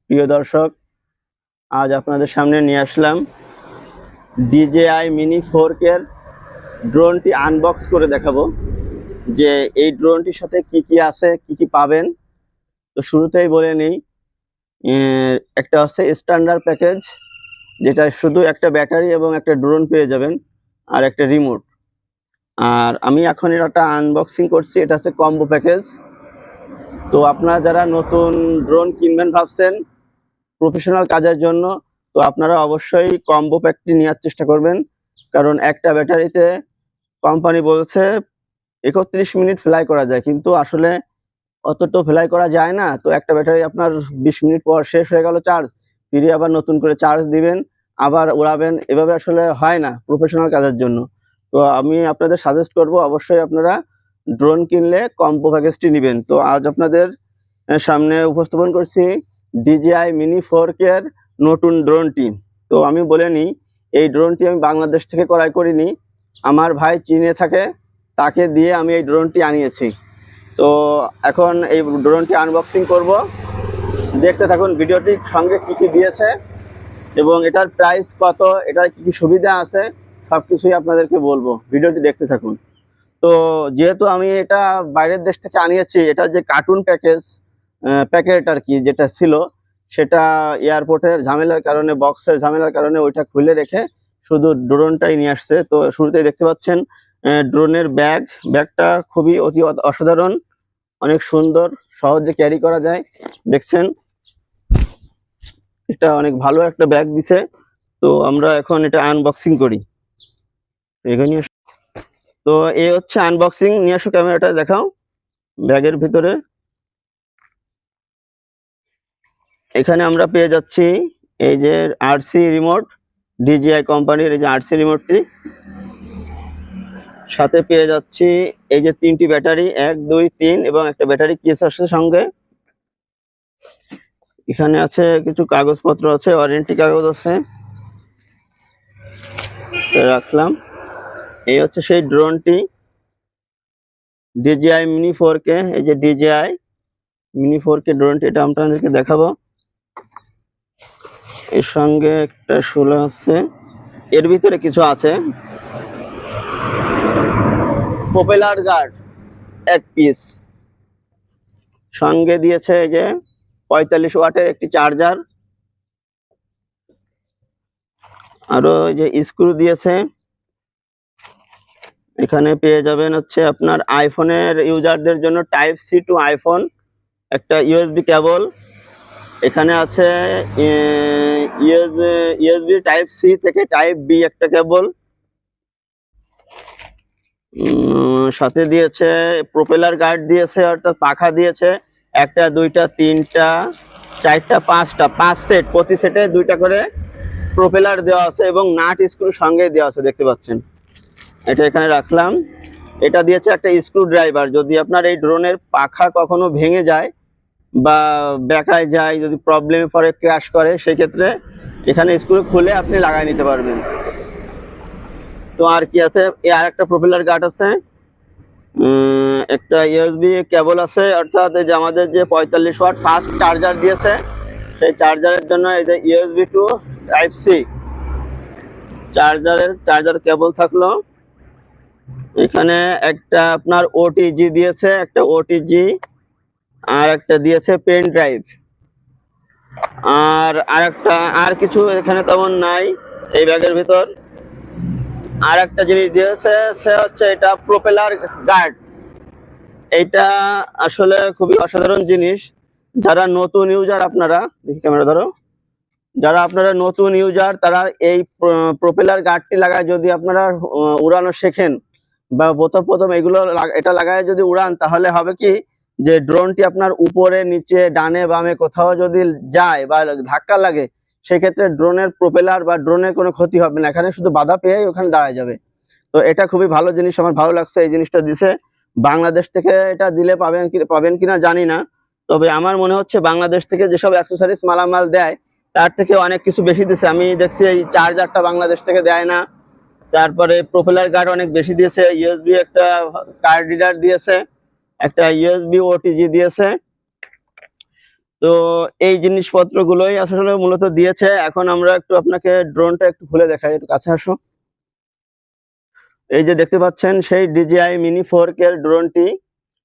প্রিয় দর্শক, আজ আপনাদের সামনে নিয়ে আসলাম DJI Mini 4K ড্রোনটি আনবক্স করে দেখাবো যে এই ড্রোনটির সাথে কি কি আছে, কি কি পাবেন। তো শুরুতেই বলে নিই, একটা হচ্ছে স্ট্যান্ডার্ড প্যাকেজ, যেটা শুধু একটা ব্যাটারি এবং একটা ড্রোন পেয়ে যাবেন আর একটা রিমোট। আর আমি এখন এটা আনবক্সিং করছি, এটা হচ্ছে কম্বো প্যাকেজ। তো আপনারা যারা নতুন ড্রোন কিনবেন ভাবছেন প্রফেশনাল কাজের জন্য, তো আপনারা অবশ্যই কম্বো প্যাকটি নেওয়ার চেষ্টা করবেন, কারণ একটা ব্যাটারিতে কোম্পানি বলছে 31 মিনিট ফ্লাই করা যায়, কিন্তু আসলে অতটা ফ্লাই করা যায় না। তো একটা ব্যাটারি আপনার 20 মিনিট পর শেষ হয়ে গেল চার্জ, ফিরে আবার নতুন করে চার্জ দিবেন, আবার উড়াবেন, এভাবে আসলে হয় না প্রফেশনাল কাজের জন্য। তো আমি আপনাদের সাজেস্ট করব অবশ্যই আপনারা ড্রোন কিনলে কম্বো প্যাকেজটি নেবেন। তো আজ আপনাদের সামনে উপস্থাপন করছি DJI Mini 4K নতুন ড্রোনটি। তো আমি বলে নিই, এই ড্রোনটি আমি বাংলাদেশ থেকে ক্রয় করিনি, আমার ভাই চীনে থাকে, তাকে দিয়ে আমি এই ড্রোনটি আনিয়েছি। তো এখন এই ড্রোনটি আনবক্সিং করব, দেখতে থাকুন ভিডিওটির সঙ্গে কি কি দিয়েছে এবং এটার প্রাইস কত, এটার কি কি সুবিধা আছে, সব কিছুই আপনাদেরকে বলবো, ভিডিওটি দেখতে থাকুন। তো যেহেতু আমি এটা বাইরের দেশ থেকে আনিয়েছি, এটা যে কার্টুন প্যাকেট আর কি যেটা ছিল, সেটা এয়ারপোর্টের ঝামেলার কারণে, বক্সের ঝামেলার কারণে ওইটা খুলে রেখে শুধু ড্রোনটাই নিয়ে আসছে। তো শুরুতেই দেখতে পাচ্ছেন ড্রোনের ব্যাগটা খুবই অতি অসাধারণ, অনেক সুন্দর, সহজে ক্যারি করা যায়। দেখছেন, এটা অনেক ভালো একটা ব্যাগ দিছে। তো আমরা এখন এটা আনবক্সিং করি। এখানে তো এই হচ্ছে আনবক্সিং, নিয়ে আসো, ক্যামেরাটা দেখাও ব্যাগের ভিতরে। এখানে আমরা পেয়ে যাচ্ছি এই যে আরসি রিমোট, DJI কোম্পানির এই যে আরসি রিমোটটি, সাথে পেয়ে যাচ্ছি এই যে 3টি ব্যাটারি, 1 2 3, এবং একটা ব্যাটারি কেস আসছে সঙ্গে। এখানে আছে কিছু কাগজপত্র আছে, ওয়ারেন্টি কাগজ আছে, রাখলাম। এই হচ্ছে সেই ড্রোনটি DJI Mini 4K, এই যে DJI Mini 4K ড্রোনটি, এটা আপনাদেরকে দেখাবো। এর সঙ্গে একটা শোলা আছে, এর ভিতরে কিছু আছে, প্রপেলার গার্ড 1 পিস, সঙ্গে দিয়েছে এই যে 45 ওয়াটের একটি চার্জার, আরো এই যে স্ক্রু দিয়েছে। এখানে পেয়ে যাবেন হচ্ছে আপনার আইফোনের ইউজারদের জন্য Type-C টু আইফোন একটা USB কেবল। এখানে আছে USB Type-C থেকে Type-B একটা কেবল, সাথে দিয়েছে প্রপেলার গার্ড দিয়েছে, অর্থাৎ পাখা দিয়েছে, 1টা 2টা 3টা 4টা 5টা, 5 সেট, প্রতি সেটে 2টা করে প্রপেলার দেওয়া আছে এবং নাট স্ক্রু সঙ্গে দেওয়া আছে, দেখতে পাচ্ছেন। এটা এখানে রাখলাম। এটা দিয়েছে একটা স্ক্রু ড্রাইভার, যদি আপনার এই ড্রোনের পাখা কখনো ভেঙে যায় বা বেঁকায় যায়, যদি প্রবলেমে পরে ক্র্যাশ করে, সেই ক্ষেত্রে এখানে স্ক্রু খুলে আপনি লাগাই নিতে পারবেন। তো আর কি আছে, আর একটা প্রপেলার গার্ড আছে, একটা USB কেবল আছে, অর্থাৎ এই যে আমাদের যে 45 ওয়াট ফাস্ট চার্জার দিয়েছে, সেই চার্জারের জন্য এই যে USB two Type-C charger cable থাকলো। এখানে একটা আপনার OTG দিয়েছে, একটা OTG, আর একটা দিয়েছে পেন ড্রাইভ, আর কিছু এখানে তেমন নাই এই ব্যাগের ভিতর। আর একটা জিনিস দিয়েছে, সে হচ্ছে এটা প্রপেলার গার্ড। এইটা আসলে খুবই অসাধারণ জিনিস। যারা নতুন ইউজার, আপনারা দেখি, ক্যামেরা ধরো, যারা আপনারা নতুন ইউজার, তারা এই প্রপেলার গার্ডটি লাগায় যদি আপনারা উড়ানো শেখেন বা প্রথম এগুলো এটা লাগায় যদি উড়ান, তাহলে হবে কি যে ড্রোনটি আপনার উপরে নিচে ডানে বামে কোথাও যদি যায় বা ধাক্কা লাগে, সেক্ষেত্রে ড্রোনের প্রপেলার বা ড্রোনের কোনো ক্ষতি হবে না, এখানে শুধু বাধা পেয়েই ওখানে দাঁড়ায় যাবে। তো এটা খুবই ভালো জিনিস, আমার ভালো লাগছে এই জিনিসটা দিছে। বাংলাদেশ থেকে এটা দিলে পাবেন কিনা জানি না, তবে আমার মনে হচ্ছে বাংলাদেশ থেকে যেসব অ্যাক্সেসরিজ মালামাল দেয়, তার থেকে অনেক কিছু বেশি দিছে। আমি দেখছি এই চার্জারটা বাংলাদেশ থেকে দেয় না, তারপরে প্রপেলার গার্ড অনেক বেশি দিয়েছে, USB একটা কার্ড রিডার দিয়েছে, একটা USB OTG দিয়েছে, তো এই জিনিসপত্রগুলোই আসলে মূলত দিয়েছে। এখন আমরা একটু আপনাকে ড্রোনটা একটু খুলে দেখাই, একটু কাছে আসো। এই যে দেখতে পাচ্ছেন সেই DJI Mini 4K এর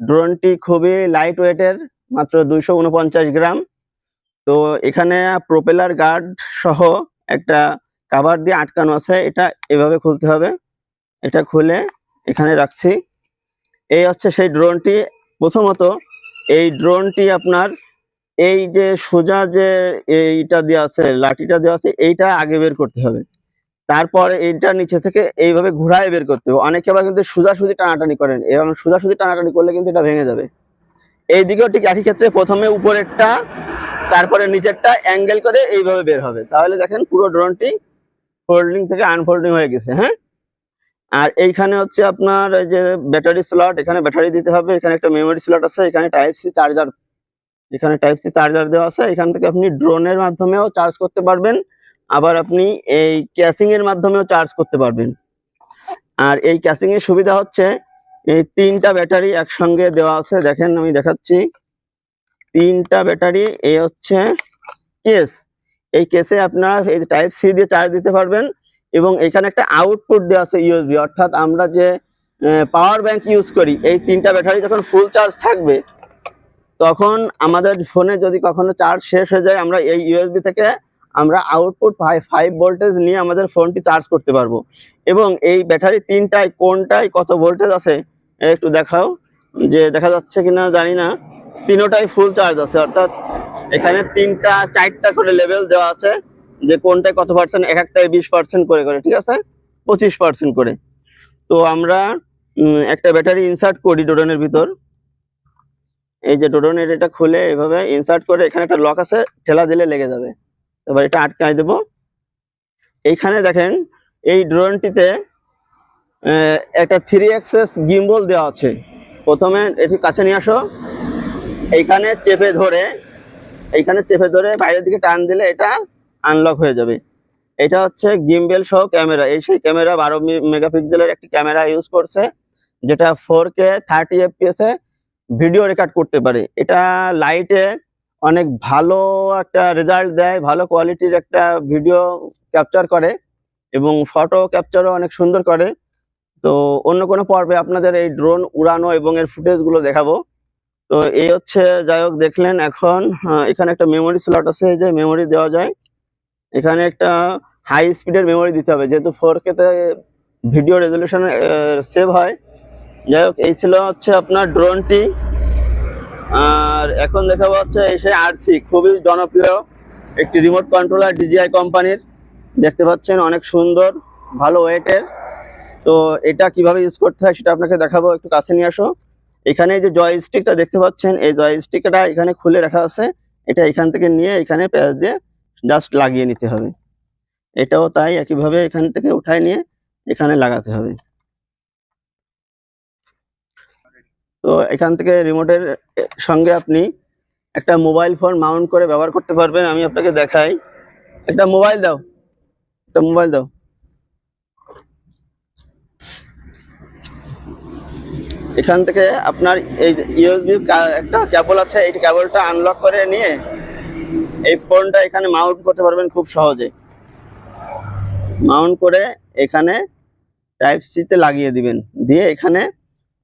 ড্রোনটি খুবই লাইট ওয়েটের, মাত্র 249 গ্রাম। তো এখানে প্রোপেলার গার্ড সহ একটা কাভার দিয়ে আটকানো আছে, এটা এভাবে খুলতে হবে। এটা খুলে এখানে রাখছি। এই হচ্ছে সেই ড্রোনটি। প্রথমত এই ড্রোনটি আপনার এই যে সোজা যে এইটা দেওয়া আছে, লাঠিটা দেওয়া আছে, এইটা আগে বের করতে হবে। তারপর এইটা নিচে থেকে এইভাবে ঘুরায় বের করতে হবে। অনেকে আবার কিন্তু সোজাসুজি টানাটানি করেন, এবং সোজাসুজি টানাটানি করলে কিন্তু এটা ভেঙে যাবে। এই দিকেও ঠিক একই ক্ষেত্রে প্রথমে উপরেরটা তারপরে নিচেরটা অ্যাঙ্গেল করে এইভাবে বের হবে। তাহলে দেখেন পুরো ড্রোনটি ফোল্ডিং থেকে আনফোল্ডিং হয়ে গেছে। হ্যাঁ, আর এইখানে হচ্ছে আপনার এই যে ব্যাটারি স্লট, এখানে ব্যাটারি দিতে হবে। এখানে একটা মেমোরি স্লট আছে, এখানে টাইপ সি চার্জার দেওয়া আছে। এখান থেকে আপনি ড্রোনের মাধ্যমেও চার্জ করতে পারবেন, আবার আপনি এই ক্যাসিং এর মাধ্যমেও চার্জ করতে পারবেন। আর এই ক্যাসিং এর সুবিধা হচ্ছে এই 3টা ব্যাটারি একসঙ্গে দেওয়া আছে। দেখেন আমি দেখাচ্ছি, 3টা ব্যাটারি। এই হচ্ছে কেস, এই কেসে আপনারা এই টাইপ সি দিয়ে চার্জ দিতে পারবেন, এবং এখানে একটা আউটপুট দেওয়া আছে ইউএসবি। অর্থাৎ আমরা যে পাওয়ার ব্যাংক ইউজ করি, এই 3টা ব্যাটারি যখন ফুল চার্জ থাকবে, তখন আমাদের ফোনে যদি কখনো চার্জ শেষ হয়ে যায়, আমরা এই ইউএসবি থেকে আমরা আউটপুট 5 ভোল্টেজ নিয়ে আমাদের ফোনটি চার্জ করতে পারবো। এবং এই ব্যাটারি 3টায় কোনটায় কত ভোল্টেজ আছে একটু দেখাও, যে দেখা যাচ্ছে কিনা জানি না। 3টাই ফুল চার্জ আছে, অর্থাৎ এখানে 4টা করে লেভেল দেওয়া আছে, যে কোনটায় কত পার্সেন্ট। এক একটায় 20% করে করে, ঠিক আছে, 25% করে। তো আমরা একটা ব্যাটারি ইনসার্ট করি ড্রোনের ভিতর। এই যে ড্রোনের এটা খুলে এভাবে ইনসার্ট করে, এখানে একটা লক আছে, ঠেলা দিলে লেগে যাবে। এবার এটা আটকাই দেব। এইখানে দেখেন এই ড্রোনটিতে একটা 3 অ্যাক্সেস গিম্বল দেওয়া আছে। প্রথমে এটি কাছে নিয়ে আসো, এইখানে চেপে ধরে বাইরের দিকে টান দিলে এটা আনলক হয়ে যাবে। এটা হচ্ছে গিম্বেল সহ ক্যামেরা। এই সেই ক্যামেরা 12 মেগাপিক্সেলের একটি ক্যামেরা ইউজ করছে, যেটা 4K 30 FPS এ ভিডিও রেকর্ড করতে পারে। এটা লাইটে অনেক ভালো একটা রেজাল্ট দেয়, ভালো কোয়ালিটির একটা ভিডিও ক্যাপচার করে, এবং ফটো ক্যাপচারও অনেক সুন্দর করে। তো অন্য কোনো পর্বে আপনাদের এই ড্রোন উড়ানো এবং এর ফুটেজগুলো দেখাবো। তো এই হচ্ছে, যাই হোক দেখলেন। এখন এখানে একটা মেমোরি স্লট আছে, এই যে মেমোরি দেওয়া যায়। এখানে একটা হাই স্পিডের মেমোরি দিতে হবে, যেহেতু 4K তে ভিডিও রেজলিউশন সেভ হয়। যাই হোক, এই ছিল হচ্ছে আপনার ড্রোনটি। আর এখন দেখাবো হচ্ছে এই সেই RC, খুবই জনপ্রিয় একটি রিমোট কন্ট্রোলার DJI কোম্পানির। দেখতে পাচ্ছেন অনেক সুন্দর, ভালো ওয়েটের। তো এটা কিভাবে ইউজ করতে হয় সেটা আপনাকে দেখাবো, একটু কাছে নিয়ে আসো। এখানে যে জয়স্টিকটা দেখতে পাচ্ছেন, এই জয়স্টিকটা এখানে খুলে রাখা আছে। এটা এখান থেকে নিয়ে এখানে প্যাচ দিয়ে জাস্ট লাগিয়ে নিতে হবে। এটাও তাই, একইভাবে এখান থেকে উঠায় নিয়ে এখানে লাগাতে হবে। তো এখান থেকে রিমোটের সঙ্গে আপনি একটা মোবাইল ফোন মাউন্ট করে ব্যবহার করতে পারবেন। আমি আপনাকে দেখাই। একটা মোবাইল দাও। এখান থেকে আপনার এই ইউএসবি একটা কেবল আছে, এই কেবলটা আনলক করে নিয়ে এই ফোনটা এখানে মাউন্ট করতে পারবেন খুব সহজে। মাউন্ট করে এখানে টাইপ সি তে লাগিয়ে দিবেন, দিয়ে এখানে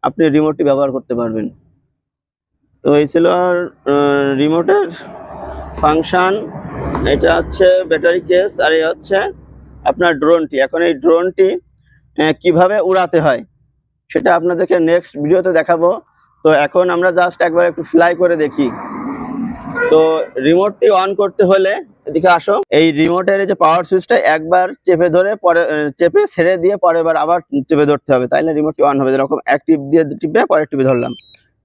আপনি রিমোটটি ব্যবহার করতে পারবেন। তো এই ছিল রিমোটের ফাংশন। এটা হচ্ছে ব্যাটারি কেস, আর এই হচ্ছে আপনার ড্রোনটি। এখন এই ড্রোনটি কিভাবে উড়াতে হয় সেটা আপনাদেরকে নেক্সট ভিডিওতে দেখাবো। তো এখন আমরা জাস্ট একবার একটু ফ্লাই করে দেখি। তো রিমোটটি অন করতে হলে এদিকে আসো। এই রিমোটের যে পাওয়ার সুইচটা একবার চেপে ধরে পরে চেপে ছেড়ে দিয়ে পরের বার আবার চেপে ধরতে হবে, তাইলে রিমোটটি অন হবে। যেরকম এক টিপ দিয়ে টিপে পরের টিপে ধরলাম,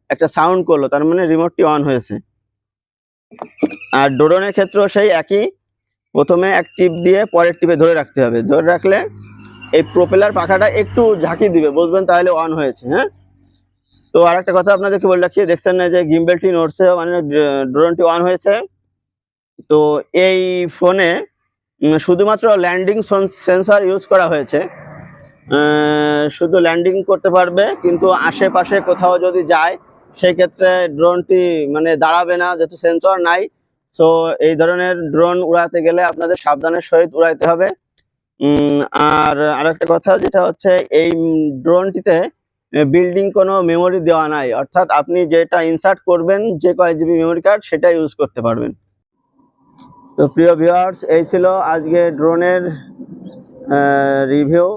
একটা সাউন্ড করলো, তার মানে রিমোটটি অন হয়েছে। আর ড্রোনের ক্ষেত্রেও সেই একই, প্রথমে এক টিপ দিয়ে পরের টিপে ধরে রাখতে হবে। ধরে রাখলে এই প্রোপেলার পাখাটা একটু ঝাঁকি দিবে, বুঝবেন তাহলে অন হয়েছে। হ্যাঁ, তো আর একটা কথা আপনাদেরকে বলে রাখছি, দেখছেন না যে গিম্বেলটি নড়ছে, মানে ড্রোনটি অন হয়েছে। তো এই ফোনে শুধুমাত্র ল্যান্ডিং সেন্সর ইউজ করা হয়েছে। শুধু ল্যান্ডিং করতে পারবে, কিন্তু আশেপাশে কোথাও যদি যায় সেই ক্ষেত্রে ড্রোনটি মানে দাঁড়াবে না, যেহেতু সেন্সর নাই। সো এই ধরনের ড্রোন উড়াতে গেলে আপনাদের সাবধানের সহিত উড়াইতে হবে। আর আরেকটা কথা যেটা হচ্ছে, এই ড্রোনটিতে বিল্ডিং কোনো মেমোরি দেওয়া নাই, অর্থাৎ আপনি যেটা ইনসার্ট করবেন যে কয় জিবি মেমোরি কার্ড সেটা ইউজ করতে পারবেন। তো প্রিয় ভিউয়ার্স, এই ছিল আজকে ড্রোনের রিভিউ।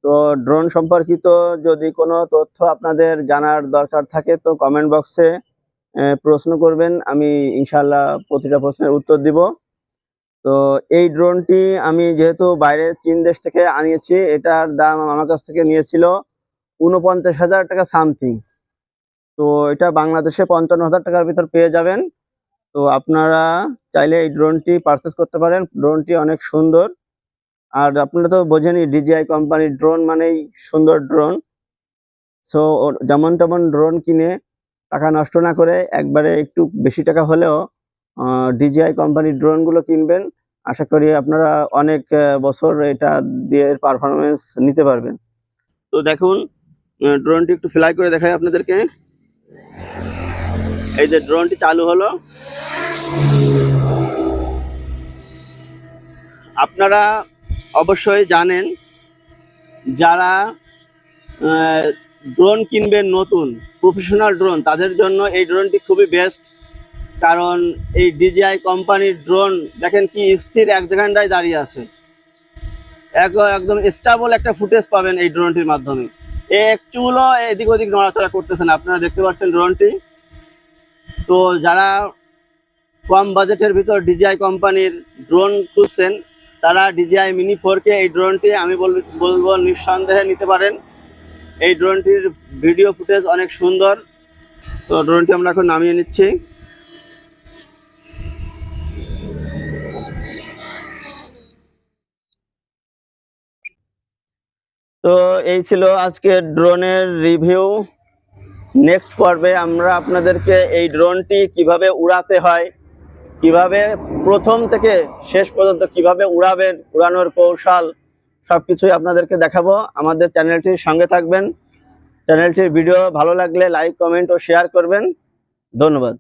তো ড্রোন সম্পর্কিত যদি কোনো তথ্য আপনাদের জানার দরকার থাকে তো কমেন্ট বক্সে প্রশ্ন করবেন, আমি ইনশাল্লাহ প্রতিটা প্রশ্নের উত্তর দিব। তো এই ড্রোনটি আমি যেহেতু বাইরে চীন দেশ থেকে আনিয়েছি, এটার দাম আমার কাছ থেকে নিয়েছিল ৪৯,০০০ টাকা সামথিং। তো এটা বাংলাদেশে ৫৫,০০০ টাকার ভিতর পেয়ে যাবেন। তো আপনারা চাইলে এই ড্রোনটি পারচেস করতে পারেন। ড্রোনটি অনেক সুন্দর। আর আপনারা তো বোঝেনই, ডিজিআই কোম্পানির ড্রোন মানেই সুন্দর ড্রোন। সো যেমন তেমন ড্রোন কিনে টাকা নষ্ট না করে একবারে একটু বেশি টাকা হলেও ডিজিআই কোম্পানির ড্রোনগুলো কিনবেন। আশা করি আপনারা অনেক বছর এটা দিয়ে পারফরমেন্স নিতে পারবেন। তো দেখুন, ড্রোনটি একটু ফ্লাই করে দেখাই আপনাদেরকে। এই যে ড্রোনটি চালু হলো। আপনারা অবশ্যই জানেন, যারা ড্রোন কিনবেন নতুন প্রফেশনাল ড্রোন, তাদের জন্য এই ড্রোনটি খুবই বেস্ট। কারণ এই ডিজিআই কোম্পানির ড্রোন দেখেন কি স্থির এক জায়গায় দাঁড়িয়ে আছে, একদম স্টেবল একটা ফুটেজ পাবেন এই ড্রোনটির মাধ্যমে। এক চুলও এদিক ওদিক নড়াচড়া করতেছে না, আপনারা দেখতে পাচ্ছেন ড্রোনটি। তো যারা কম বাজেটের ভিতর ডিজিআই কোম্পানির ড্রোন খুঁজছেন, তারা ডিজিআই মিনি 4K এই ড্রোনটি আমি বলবো নিঃসন্দেহে নিতে পারেন। এই ড্রোনটির ভিডিও ফুটেজ অনেক সুন্দর। তো ড্রোনটি আমরা এখন নামিয়ে নিচ্ছি। তো এই ছিল আজকে ড্রোনের রিভিউ। নেক্সট পর্বে আমরা আপনাদেরকে এই ড্রোনটি কিভাবে উড়াতে হয়, কিভাবে প্রথম থেকে শেষ পর্যন্ত কিভাবে উড়াবেন, উড়ানোর কৌশল সবকিছুই আপনাদেরকে দেখাবো। আমাদের চ্যানেলটির সঙ্গে থাকবেন। চ্যানেলটির ভিডিও ভালো লাগলে লাইক, কমেন্ট ও শেয়ার করবেন। ধন্যবাদ।